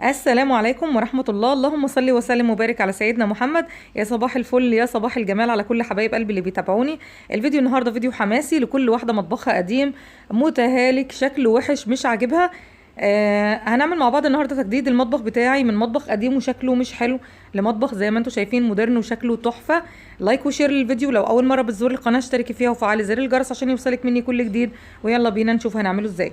السلام عليكم ورحمة الله. اللهم صل وسلم وبارك على سيدنا محمد. يا صباح الفل، يا صباح الجمال على كل حبايب قلبي اللي بيتابعوني. الفيديو النهاردة فيديو حماسي لكل واحدة مطبخها قديم متهالك شكله وحش مش عاجبها. هنعمل مع بعض النهاردة تجديد المطبخ بتاعي من مطبخ قديم وشكله مش حلو لمطبخ زي ما انتم شايفين مودرن وشكله تحفة. لايك وشير للفيديو، لو اول مرة بتزور القناة اشتركي فيها وفعلي زر الجرس عشان يوصلك مني كل جديد. ويلا بينا نشوف هنعمله ازاي.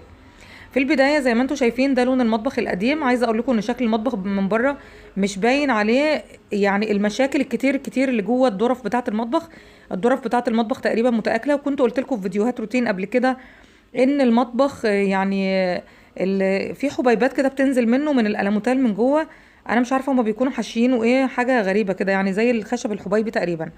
في البدايه زي ما انتم شايفين ده لون المطبخ القديم. عايزه اقول لكم ان شكل المطبخ من بره مش باين عليه يعني المشاكل الكتير اللي جوه الظرف بتاعه المطبخ. الظرف بتاعه المطبخ تقريبا متاكله، وكنت قلت لكم في فيديوهات روتين قبل كده ان المطبخ في حبيبات كده بتنزل منه من الالموتال من جوه. انا مش عارفه هما بيكونوا حاشينه ايه، حاجه غريبه كده يعني زي الخشب الحبيبي تقريبا.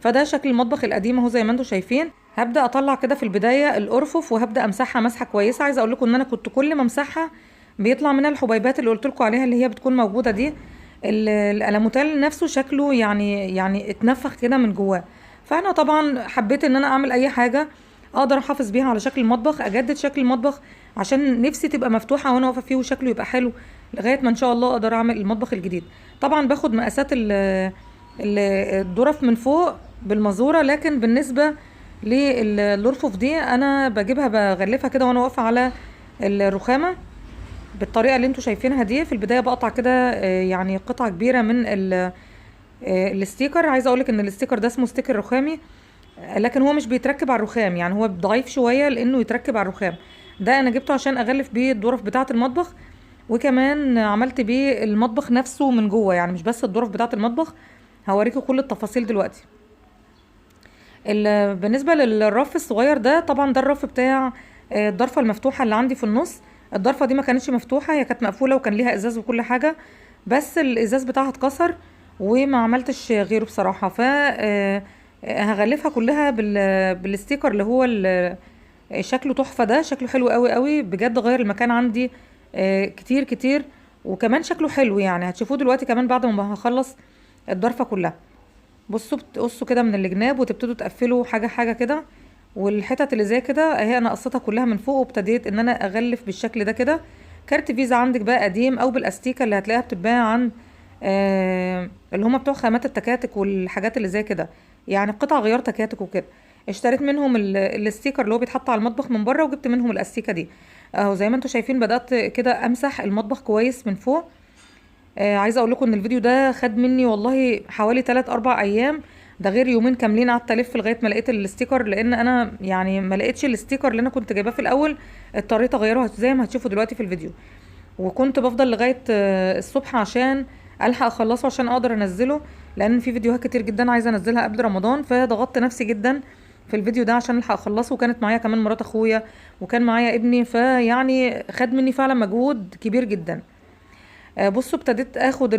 فده شكل المطبخ القديم اهو زي ما انتم شايفين. هبدا اطلع كده في البدايه الارفف وهبدا امسحها مسحه كويسه. عايزه اقول لكم ان انا كنت كل ما امسحها بيطلع منها الحبيبات اللي قلت لكم عليها اللي هي بتكون موجوده دي. الالموتال نفسه شكله يعني اتنفخ كده من جواه. فانا طبعا حبيت ان انا اعمل اي حاجه اقدر احافظ بيها على شكل المطبخ، اجدد شكل المطبخ عشان نفسي تبقى مفتوحه وانا واقفه فيه وشكله يبقى حلو لغايه ما ان شاء الله اقدر اعمل المطبخ الجديد. طبعا باخد مقاسات الظرف من فوق بالمزورة، لكن بالنسبة للرفوف دي انا بجيبها بغلفها كده وانا واقفة على الرخامة بالطريقة اللي انتوا شايفينها دي. في البداية بقطع كده يعني قطعة كبيرة من الستيكر. عايزة اقولك ان الستيكر ده اسمه ستيكر رخامي، لكن هو مش بيتركب على الرخام، يعني هو ضعيف شوية لانه يتركب على الرخام. ده انا جبته عشان اغلف بيه الظرف بتاعة المطبخ، وكمان عملت بيه المطبخ نفسه من جوه، يعني مش بس الظرف بتاعة المطبخ. هوريكم كل التفاصيل دلوقتي. بالنسبة للرف الصغير ده طبعا ده الرف بتاع الضرفة المفتوحة اللي عندي في النص. الضرفة دي ما كانتش مفتوحة، هي كانت مقفولة وكان ليها ازاز وكل حاجة، بس الازاز بتاعها اتكسر وما عملتش غيره بصراحة. ف هغلفها كلها بالستيكر اللي هو شكله تحفة. ده شكله حلو قوي قوي بجد، غير المكان عندي كتير. وكمان شكله حلو يعني هتشوفوه دلوقتي كمان بعد ما هخلص الضرفة كلها. بصوا بتقصوا كده من الجناب وتبتدوا تقفلوا حاجه حاجه كده، والحتت اللي زي كده اهي انا قصيتها كلها من فوق وابتديت ان انا اغلف بالشكل ده كده. كارت فيزا عندك بقى قديم او بالاستيكه اللي هتلاقيها بتتباع عند اللي هما بتوع خامات التكاتك والحاجات اللي زي كده، يعني قطع غيار تكاتك وكده. اشتريت منهم الاستيكر اللي هو بيتحط على المطبخ من بره، وجبت منهم الاستيكه دي اهو زي ما انتم شايفين. بدات كده امسح المطبخ كويس من فوق. عايزه اقول لكم ان الفيديو ده خد مني والله حوالي 3 4 ايام، ده غير يومين كاملين قعدت الف لغايه ما لقيت الستيكر، لان انا يعني ما لقيتش الستيكر اللي انا كنت جايباه في الاول. اضطريت اغيره زي ما هتشوفوا دلوقتي في الفيديو. وكنت بفضل لغايه الصبح عشان الحق اخلصه عشان اقدر انزله، لان في فيديوهات كتير جدا عايزه انزلها قبل رمضان، فضغطت نفسي جدا في الفيديو ده عشان الحق اخلصه. وكانت معايا كمان مرات اخويا وكان معايا ابني، فيعني خد مني فعلا مجهود كبير جدا. بصوا ابتديت اخد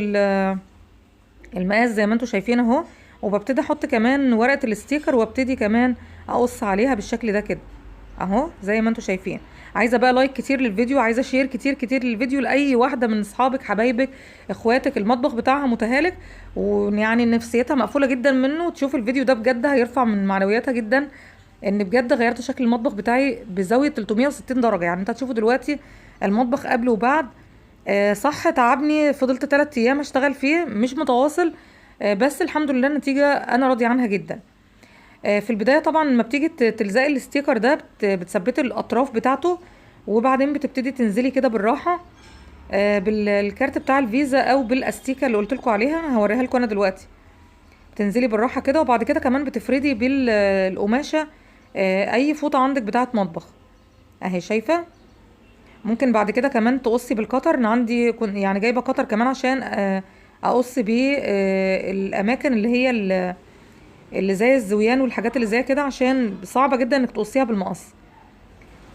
المقاس زي ما انتم شايفين اهو، وببتدي احط كمان ورقة الاستيكر وابتدي كمان اقص عليها بالشكل ده كده اهو زي ما انتم شايفين. عايزه بقى لايك كتير للفيديو، عايزه شير كتير للفيديو لاي واحده من اصحابك حبايبك اخواتك المطبخ بتاعها متهالك ويعني نفسيتها مقفوله جدا منه، تشوف الفيديو ده بجد هيرفع من معنوياتها جدا. ان بجد غيرت شكل المطبخ بتاعي بزاويه 360 درجه. يعني انت هتشوفوا دلوقتي المطبخ قبل وبعد. صح تعبني، فضلت 3 ايام اشتغل فيه مش متواصل، بس الحمد لله النتيجة انا راضية عنها جدا. في البداية طبعا لما بتيجي تلزقي الستيكر ده بتثبتي الاطراف بتاعته، وبعدين بتبتدي تنزلي كده بالراحة بالكارت بتاع الفيزا او بالاستيكة اللي قلت لكم عليها هوريها لكم انا دلوقتي. تنزلي بالراحة كده، وبعد كده كمان بتفردي بالقماشة اي فوطة عندك بتاعة مطبخ اهي شايفة. ممكن بعد كده كمان تقصي بالقطر. انا عندي كنت يعني جايبه قطر كمان عشان اقص بيه الاماكن اللي هي اللي زي الزويان والحاجات اللي زي كده، عشان صعبه جدا انك تقصيها بالمقص.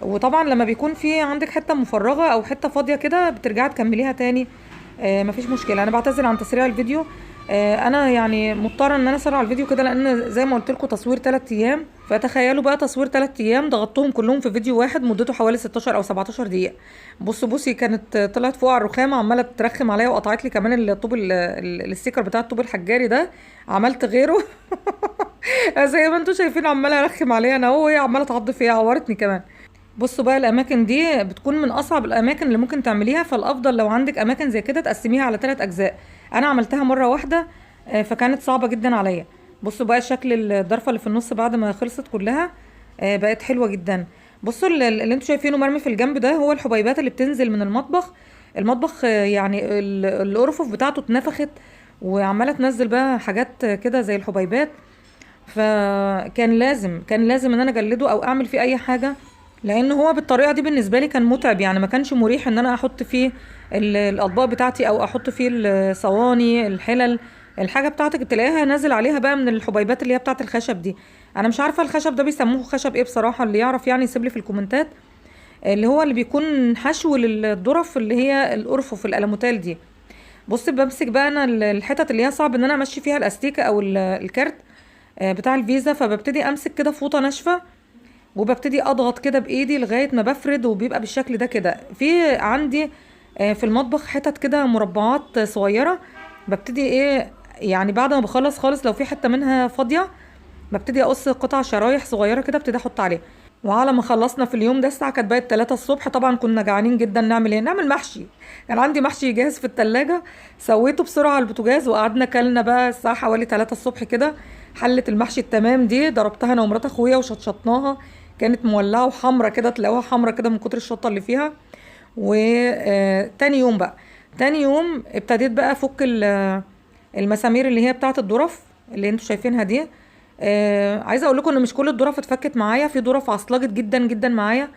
وطبعا لما بيكون في عندك حته مفرغه او حته فاضيه كده بترجعي تكمليها تاني. مفيش مشكله. انا بعتذر عن تسريع الفيديو، انا يعني مضطره ان انا اسرع الفيديو كده لان زي ما قلت لكم تصوير 3 ايام. فتخيلوا بقى تصوير 3 ايام ضغطتهم كلهم في فيديو واحد مدته حوالي 16 او 17 دقيقه. بصي كانت طلعت فوق على الرخامه عماله ترخم عليا، وقطعت لي كمان الطوب الستيكر بتاع الطوب الحجاري ده. عملت غيره زي ما انتم شايفين عماله ارخم عليا انا وهي عماله تعض فيها، عورتني كمان. بصوا بقى، الاماكن دي بتكون من اصعب الاماكن اللي ممكن تعمليها، فالافضل لو عندك اماكن زي كده تقسميها على 3 اجزاء. انا عملتها مره واحده، فكانت صعبه جدا عليا. بصوا بقى شكل الضرفه اللي في النص بعد ما خلصت كلها، بقت حلوه جدا. بصوا اللي انتوا شايفينه مرمي في الجنب ده هو الحبيبات اللي بتنزل من المطبخ. المطبخ يعني الارفف بتاعته اتنفخت، وعماله تنزل بقى حاجات كده زي الحبيبات. كان لازم ان انا اجلده او اعمل فيه اي حاجه، لان هو بالطريقه دي بالنسبه لي كان متعب. يعني ما كانش مريح ان انا احط فيه الاطباق بتاعتي، او احط فيه الصواني، الحلل. الحاجه بتاعتك تلاقيها نازل عليها بقى من الحبيبات اللي هي بتاعت الخشب دي. انا مش عارفه الخشب ده بيسموه خشب ايه بصراحه، اللي يعرف يعني يسيب لي في الكومنتات. اللي هو اللي بيكون حشو للظرف، اللي هي الارفف الالموتال دي. بص، بمسك بقى انا الحتت اللي هي صعب ان انا امشي فيها الاستيكه او الكارت بتاع الفيزا، فببتدي امسك كده فوطه ناشفه، وببتدي اضغط كده بايدي لغايه ما بفرد، وبيبقى بالشكل ده كده. في عندي في المطبخ حتت كده مربعات صغيره، ببتدي ايه يعني بعد ما بخلص خالص لو في حته منها فاضيه، ببتدي اقص قطع شرايح صغيره كده، ابتدي احط عليها. وعلى ما خلصنا في اليوم ده الساعه كانت بقت 3 الصبح. طبعا كنا جعانين جدا، نعمل ايه؟ نعمل محشي. كان عندي محشي جاهز في التلاجة، سويته بسرعه على البوتاجاز وقعدنا كلنا بقى الساعه حوالي 3 الصبح كده. حله المحشي التمام دي ضربتها انا ومرات اخويا وشطشطناها، كانت مولعه وحمرة كده، تلاقوها حمرة كده من كتر الشطه اللي فيها. وتاني يوم بقى، تاني يوم ابتديت بقى افك المسامير اللي هي بتاعه الظرف اللي انتوا شايفينها دي. عايزه اقول لكم ان مش كل الظرف اتفكت معايا، في ظرف عصلجت جدا جدا معايا،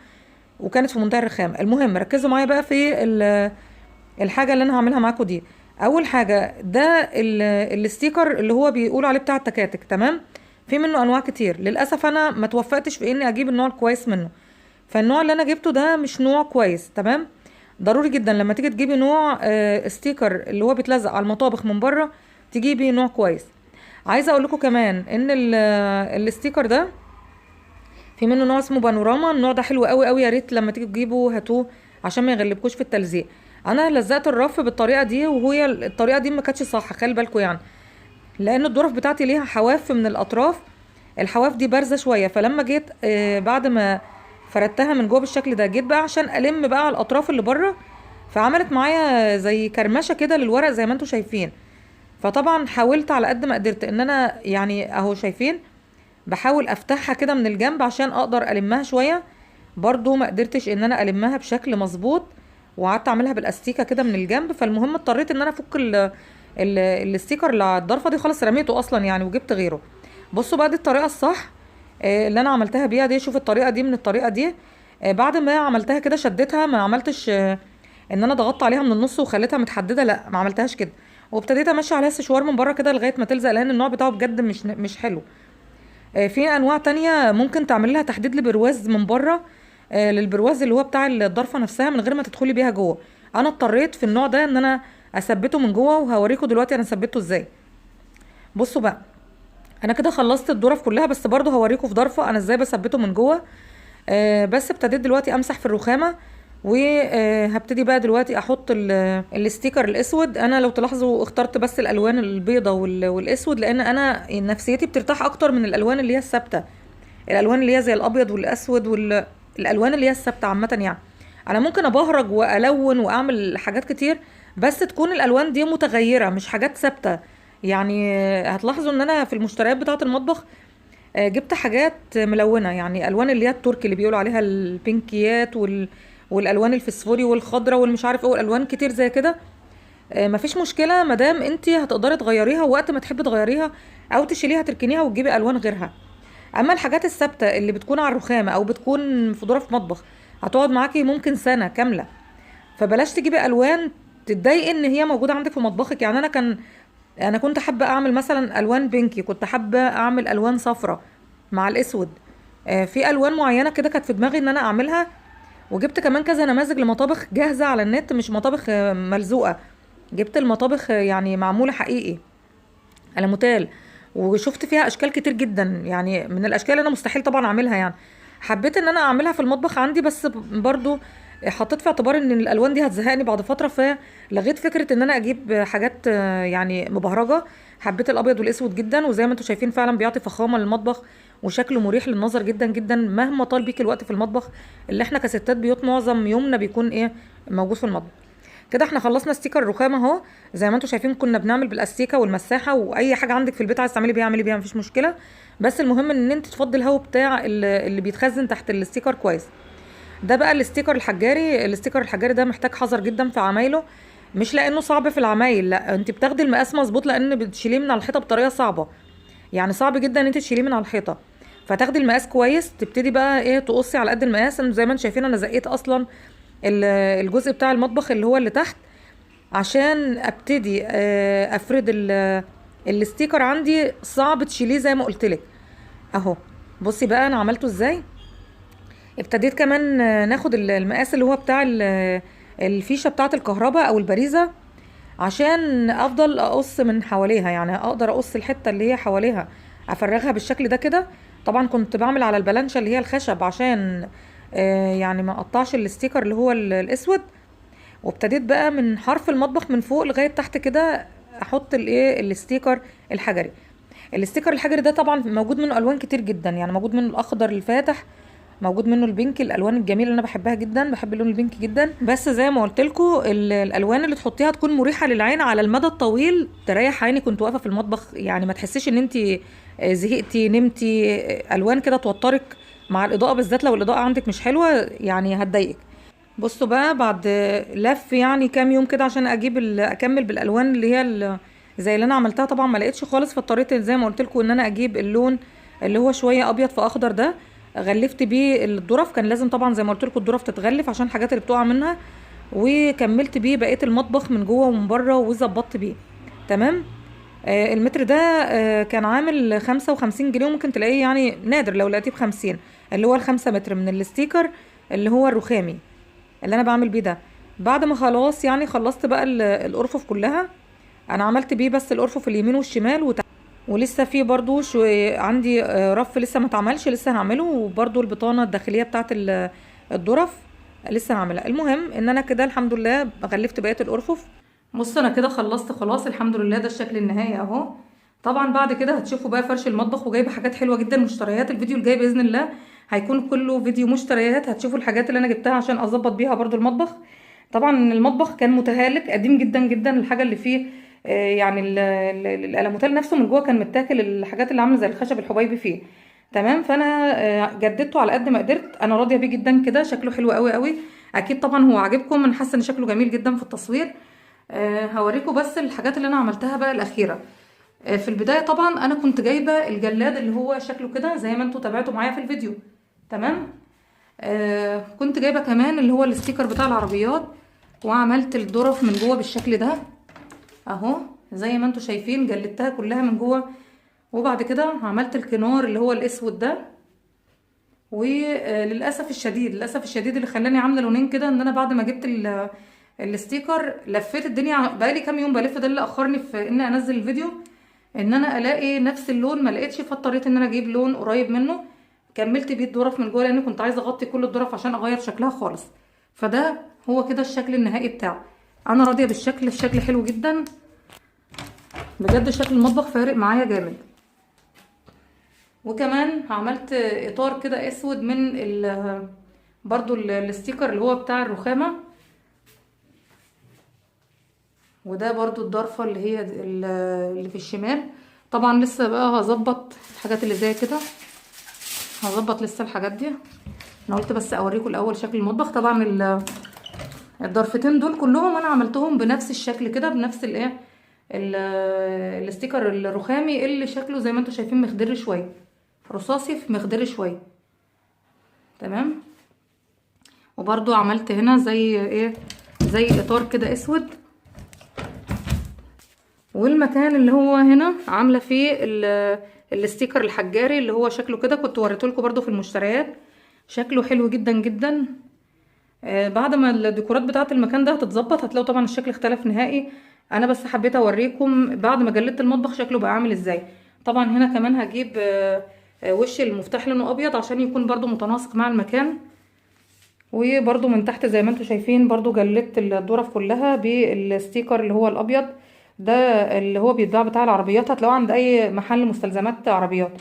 وكانت في منتهى الرخامه. المهم ركزوا معايا بقى في الحاجه اللي انا هعملها معاكم دي. اول حاجه ده الستيكر اللي هو بيقولوا عليه بتاع التكاتك، تمام؟ في منه انواع كتير، للاسف انا ما توفقتش في اني اجيب النوع الكويس منه. فالنوع اللي انا جبته ده مش نوع كويس، تمام؟ ضروري جدا لما تيجي تجيبي نوع ستيكر اللي هو بيتلزق على المطابخ من بره، تجيبي نوع كويس. عايزه اقول لكم كمان ان الستيكر ده في منه نوع اسمه بانوراما. النوع ده حلو قوي قوي، يا ريت لما تيجي تجيبه هاتوه عشان ما يغلبكوش في التلزيق. انا لزقت الرف بالطريقه دي، وهي الطريقه دي ما كانتش صح، خلي بالكم يعني، لان الظرف بتاعتي ليها حواف من الاطراف. الحواف دي بارزه شويه، فلما جيت بعد ما فردتها من جوه بالشكل ده، جيت بقى عشان الم بقى على الاطراف اللي بره، فعملت معايا زي كرمشه كده للورق زي ما انتم شايفين. فطبعا حاولت على قد ما قدرت ان انا يعني اهو شايفين، بحاول افتحها كده من الجنب عشان اقدر المها شويه. برضو ما قدرتش ان انا المها بشكل مظبوط، وقعدت اعملها بالاستيكه كده من الجنب. فالمهم اضطريت ان انا افك الستيكر اللي على الضرفه دي، خلاص رميته اصلا يعني وجبت غيره. بصوا بقى، دي الطريقه الصح اللي انا عملتها بيها دي. شوف الطريقه دي من الطريقه دي. بعد ما عملتها كده شدتها، ما عملتش ان انا ضغطت عليها من النص وخليتها متحدده، لا ما عملتهاش كده. وابتديت امشي عليها سشوار من بره كده لغايه ما تلزق، لان النوع بتاعه بجد مش حلو. في انواع تانية ممكن تعمل لها تحديد لبرواز من بره، للبرواز اللي هو بتاع الضرفه نفسها من غير ما تدخلي بيها جوه. انا اضطريت في النوع ده ان انا اثبته من جوه، وهوريكم دلوقتي انا ثبته ازاي. بصوا بقى، انا كده خلصت الظرف كلها، بس برضو هوريكم في ظرفه انا ازاي بثبته من جوه. بس ابتديت دلوقتي امسح في الرخامه، وهبتدي بقى دلوقتي احط الستيكر الاسود. انا لو تلاحظوا اخترت بس الالوان البيضة والاسود، لان انا نفسيتي بترتاح اكتر من الالوان اللي هي الثابته، الالوان اللي هي زي الابيض والاسود والالوان اللي هي الثابته عامه يعني. انا ممكن ابهرج والون واعمل حاجات كتير، بس تكون الالوان دي متغيره مش حاجات ثابته. يعني هتلاحظوا ان انا في المشتريات بتاعه المطبخ جبت حاجات ملونه، يعني الوان اللي هي التركي اللي بيقولوا عليها البينكيات والالوان الفسفوري والخضراء والمش عارف ايه، والالوان كتير زي كده. مفيش مشكله مادام انت هتقدري تغيريها وقت ما تحبي تغيريها، او تشيليها تركنيها وتجيبي الوان غيرها. اما الحاجات الثابته اللي بتكون على الرخامه او بتكون في ظرف مطبخ، هتقعد معاكي ممكن سنه كامله. فبلاش تجيبي الوان تتضايقي ان هي موجوده عندك في مطبخك. يعني انا كنت حابه اعمل مثلا الوان بينكي، كنت حابه اعمل الوان صفراء مع الاسود. في الوان معينه كده كانت في دماغي ان انا اعملها. وجبت كمان كذا نماذج لمطابخ جاهزه على النت، مش مطابخ ملزوقه. جبت المطابخ يعني معموله حقيقي على موتيل، وشفت فيها اشكال كتير جدا، يعني من الاشكال اللي انا مستحيل طبعا اعملها. يعني حبيت ان انا اعملها في المطبخ عندي، بس برضو حطيت في اعتبار ان الالوان دي هتزهقني بعد فتره، فلغيت فكره ان انا اجيب حاجات يعني مبهرجه. حبيت الابيض والاسود جدا، وزي ما انتم شايفين فعلا بيعطي فخامه للمطبخ وشكله مريح للنظر جدا جدا مهما طال بيك الوقت في المطبخ، اللي احنا كستات بيوت معظم يومنا بيكون ايه موجود في المطبخ. كده احنا خلصنا ستيكر الرخام اهو. زي ما انتم شايفين كنا بنعمل بالاستيكه والمساحه، واي حاجه عندك في البيت عايز تعملي بيها اعملي بيها مفيش مشكله. بس المهم ان انت تفضي الهواء بتاع اللي بيتخزن تحت الستيكر كويس. ده بقى الاستيكر الحجاري. الاستيكر الحجاري ده محتاج حذر جدا في عمايله، مش لانه صعب في العمايل، لا انت بتاخدي المقاس مظبوط، لان بتشيليه من على الحيطه بطريقه صعبه. يعني صعب جدا ان انت تشيليه من على الحيطه، فتاخدي المقاس كويس، تبتدي بقى ايه تقصي على قد المقاس. انا زي ما انتم شايفين انا زقيت اصلا الجزء بتاع المطبخ اللي هو اللي تحت، عشان ابتدي افرد الستيكر. عندي صعب تشيليه زي ما قلت لك اهو. بصي بقى انا عملته ازاي. ابتديت كمان ناخد المقاس اللي هو بتاع الفيشه بتاعه الكهرباء او البريزه، عشان افضل اقص من حواليها، يعني اقدر اقص الحته اللي هي حواليها افرغها بالشكل ده كده. طبعا كنت بعمل على البلانشه اللي هي الخشب عشان يعني ما اقطعش الستيكر اللي هو الاسود. وابتديت بقى من حرف المطبخ من فوق لغايه تحت كده احط الايه الستيكر الحجري. الستيكر الحجري ده طبعا موجود منه الوان كتير جدا، يعني موجود منه الاخضر الفاتح، موجود منه البينك، الالوان الجميله اللي انا بحبها جدا، بحب اللون البينك جدا. بس زي ما قلت لكم الالوان اللي تحطيها تكون مريحه للعين على المدى الطويل، تريح عيني كنت واقفه في المطبخ، يعني ما تحسيش ان انت زهقتي نمتي. الوان كده توترك مع الاضاءه، بالذات لو الاضاءه عندك مش حلوه يعني هتضايقك. بصوا بقى بعد لف يعني كام يوم كده عشان اجيب اكمل بالالوان اللي هي زي اللي انا عملتها. طبعا ما لقيتش خالص، فاضطريت زي ما قلت لكم ان انا اجيب اللون اللي هو شويه ابيض في اخضر ده. غلفت بيه الظرف، كان لازم طبعا زي ما قلت لكم الظرف تتغلف عشان الحاجات اللي بتقع منها. وكملت بيه بقيه المطبخ من جوه ومن بره وظبطت بيه تمام. المتر ده كان عامل 55 جنيه، وممكن تلاقيه يعني نادر لو لقيتيه ب50، اللي هو ال5 متر من الستيكر اللي هو الرخامي اللي انا بعمل بيه ده. بعد ما خلاص يعني خلصت بقى الارفف كلها. انا عملت بيه بس الارفف اليمين والشمال ولسه في برضو شو عندي رف لسه ما اتعملش، لسه هعمله. وبرضو البطانه الداخليه بتاعت الظرف لسه هعملها. المهم ان انا كده الحمد لله غلفت بقيه الارفف. بص انا كده خلصت خلاص الحمد لله، ده الشكل النهائي اهو. طبعا بعد كده هتشوفوا بقى فرش المطبخ، وجايبه حاجات حلوه جدا مشتريات. الفيديو الجاي باذن الله هيكون كله فيديو مشتريات، هتشوفوا الحاجات اللي انا جبتها عشان اظبط بيها برضو المطبخ. طبعا المطبخ كان متهالك قديم جدا جدا، الحاجه اللي فيه يعني الالموتال نفسه من جوه كان متاكل، الحاجات اللي عامله زي الخشب الحبيبي فيه تمام. فانا جددته على قد ما قدرت، انا راضيه بيه جدا كده، شكله حلو قوي قوي. اكيد طبعا هو عاجبكم، انا حاسه ان شكله جميل جدا في التصوير. هوريكم بس الحاجات اللي انا عملتها بقى الاخيره. في البدايه طبعا انا كنت جايبه الجلاد اللي هو شكله كده زي ما انتم تابعتوا معايا في الفيديو تمام. كنت جايبه كمان اللي هو الستيكر بتاع العربيات، وعملت الظرف من جوه بالشكل ده اهو زي ما انتم شايفين، جلدتها كلها من جوه. وبعد كده عملت الكنار اللي هو الاسود ده. وللاسف الشديد للاسف الشديد اللي خلاني عامله لونين كده، ان انا بعد ما جبت الستيكر لفيت الدنيا بقالي كام يوم بلف، ده اللي اخرني في ان انزل الفيديو، ان انا الاقي نفس اللون ما لقيتش، فاضطريت ان انا اجيب لون قريب منه. كملت بيه الظرف من جوه لان كنت عايزه اغطي كل الظرف عشان اغير شكلها خالص. فده هو كده الشكل النهائي بتاعه. انا راضيه بالشكل، الشكل حلو جدا بجد، شكل المطبخ فارق معايا جامد. وكمان عملت اطار كده اسود من برضو الستيكر اللي هو بتاع الرخامه. وده برضو الضرفه اللي هي اللي في الشمال. طبعا لسه بقى هظبط الحاجات اللي زي كده، هظبط لسه الحاجات دي. انا قلت بس اوريكم الاول شكل المطبخ. طبعا الضرفتين دول كلهم انا عملتهم بنفس الشكل كده، بنفس الايه الستيكر الرخامي اللي شكله زي ما انتم شايفين مخضر شويه، رصاصي في مخضر شويه تمام. وبرضو عملت هنا زي ايه زي اطار كده اسود. والمكان اللي هو هنا عامله فيه الستيكر الحجاري اللي هو شكله كده، كنت وريته لكم برضو في المشتريات، شكله حلو جدا جدا. بعد ما الديكورات بتاعه المكان ده هتتظبط هتلاقوا طبعا الشكل اختلف نهائي. انا بس حبيت اوريكم بعد ما جلدت المطبخ شكله بقى عامل ازاي. طبعا هنا كمان هجيب وش المفتاح لونه ابيض عشان يكون برضو متناسق مع المكان. وبرده من تحت زي ما انتم شايفين برده جلدت الظرف كلها بالستيكر اللي هو الابيض ده، اللي هو بيتباع بتاع العربيات، هتلاقوه عند اي محل مستلزمات عربيات.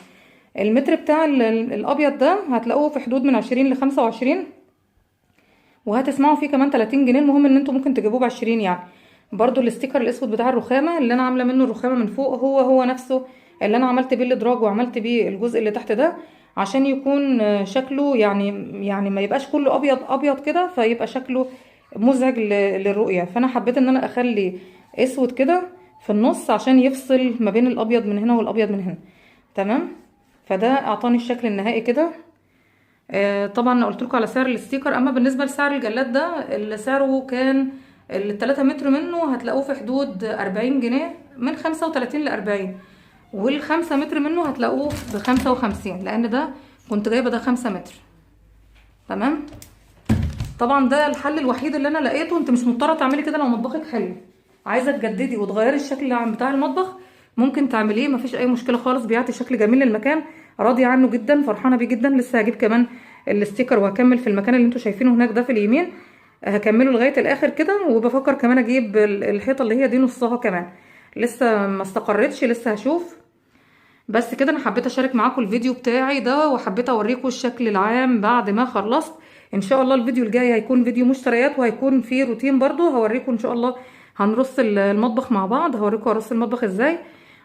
المتر بتاع الابيض ده هتلاقوه في حدود من 20 ل25، وهتسمعوا فيه كمان 30 جنيه. المهم ان انتوا ممكن تجيبوه ب20 يعني. برضو الاستيكر الاسود بتاع الرخامه اللي انا عامله منه الرخامه من فوق هو نفسه اللي انا عملت بيه الادراج وعملت بيه الجزء اللي تحت ده، عشان يكون شكله يعني ما يبقاش كله ابيض ابيض كده فيبقى شكله مزعج للرؤيه. فانا حبيت ان انا اخلي اسود كده في النص عشان يفصل ما بين الابيض من هنا والابيض من هنا. تمام. فده اعطاني الشكل النهائي كده. طبعا انا قلت لكم على سعر الستيكر. اما بالنسبه لسعر الجلاد ده اللي سعره كان ال3 متر منه هتلاقوه في حدود 40 جنيه، من 35 ل40، وال5 متر منه هتلاقوه ب55، لان ده كنت جايبه ده 5 متر. تمام. طبعا ده الحل الوحيد اللي انا لقيته. انت مش مضطره تعملي كده لو مطبخك حلو، عايزه تجددي وتغيري الشكل بتاع المطبخ ممكن تعمليه، مفيش اي مشكله خالص، بيعطي شكل جميل للمكان. راضيه عنه جدا، فرحانه بيه جدا. لسه هجيب كمان الستيكر وهكمل في المكان اللي انتوا شايفينه هناك ده في اليمين، هكمله لغايه الاخر كده. وبفكر كمان اجيب الحيطه اللي هي دي نصها كمان، لسه ما استقرتش، لسه هشوف. بس كده انا حبيت اشارك معاكم الفيديو بتاعي ده، وحبيت اوريكم الشكل العام بعد ما خلصت. ان شاء الله الفيديو الجاي هيكون فيديو مشتريات، وهيكون فيه روتين برضو، هوريكم ان شاء الله هنرص المطبخ مع بعض، هوريكم ارص المطبخ ازاي.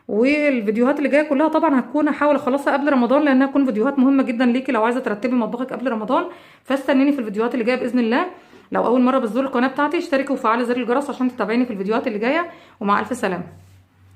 والفيديوهات اللي جايه كلها طبعا هتكون احاول اخلصها قبل رمضان، لانها تكون فيديوهات مهمه جدا ليكي لو عايزه ترتبي مطبخك قبل رمضان. فاستنيني في الفيديوهات اللي جايه باذن الله. لو اول مره بتزوروا القناه بتاعتي اشتركوا وفعلوا زر الجرس عشان تتابعيني في الفيديوهات اللي جايه. ومع الف سلامه.